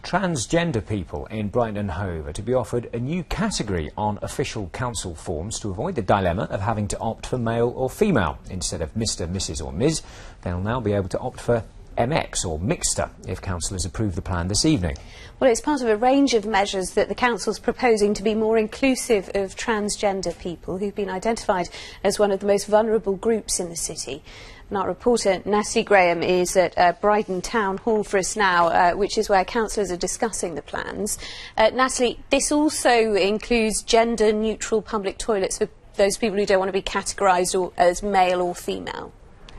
Transgender people in Brighton and Hove are to be offered a new category on official council forms to avoid the dilemma of having to opt for male or female. Instead of Mr, Mrs or Ms, they'll now be able to opt for MX or Mixter if councillors approve the plan this evening. Well, it's part of a range of measures that the council's proposing to be more inclusive of transgender people who've been identified as one of the most vulnerable groups in the city. And our reporter Natalie Graham is at Brighton Town Hall for us now, which is where councillors are discussing the plans. Natalie, this also includes gender-neutral public toilets for those people who don't want to be categorised as male or female.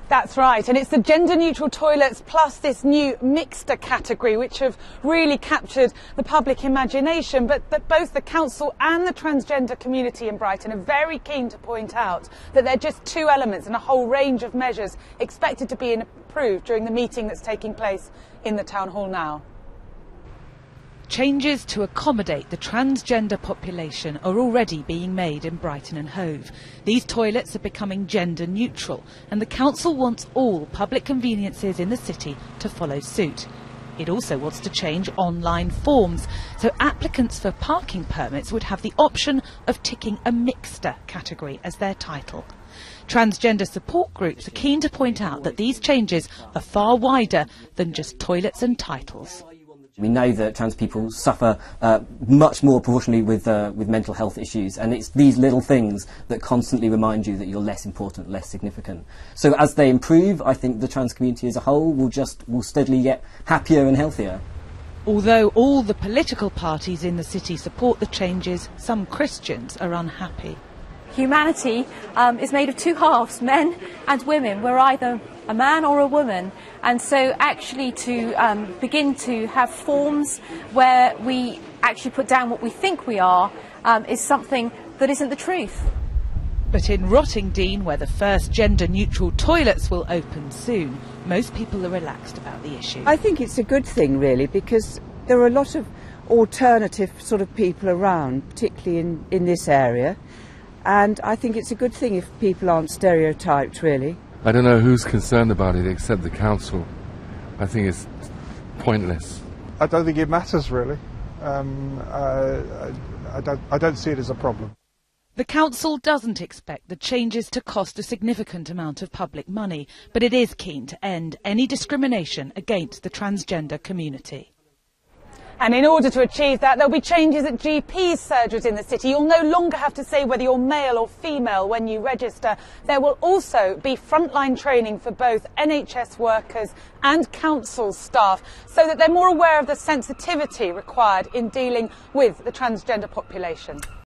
That's right, and it's the gender-neutral toilets plus this new mixter category which have really captured the public imagination, but both the council and the transgender community in Brighton are very keen to point out that they're just two elements in a whole range of measures expected to be approved during the meeting that's taking place in the town hall now. Changes to accommodate the transgender population are already being made in Brighton and Hove. These toilets are becoming gender neutral, and the council wants all public conveniences in the city to follow suit. It also wants to change online forms, so applicants for parking permits would have the option of ticking a mixter category as their title. Transgender support groups are keen to point out that these changes are far wider than just toilets and titles. We know that trans people suffer much more proportionally with mental health issues, and it's these little things that constantly remind you that you're less important, less significant. So as they improve, I think the trans community as a whole will steadily get happier and healthier. Although all the political parties in the city support the changes, some Christians are unhappy. Humanity is made of two halves, men and women. We're either a man or a woman, and so actually to begin to have forms where we actually put down what we think we are is something that isn't the truth. But in Rottingdean, where the first gender-neutral toilets will open soon, most people are relaxed about the issue. I think it's a good thing, really, because there are a lot of alternative sort of people around, particularly in this area, and I think it's a good thing if people aren't stereotyped, really. I don't know who's concerned about it except the council. I think it's pointless. I don't think it matters, really. I don't see it as a problem. The council doesn't expect the changes to cost a significant amount of public money, but it is keen to end any discrimination against the transgender community. And in order to achieve that, there'll be changes at GPs' surgeries in the city. You'll no longer have to say whether you're male or female when you register. There will also be frontline training for both NHS workers and council staff so that they're more aware of the sensitivity required in dealing with the transgender population.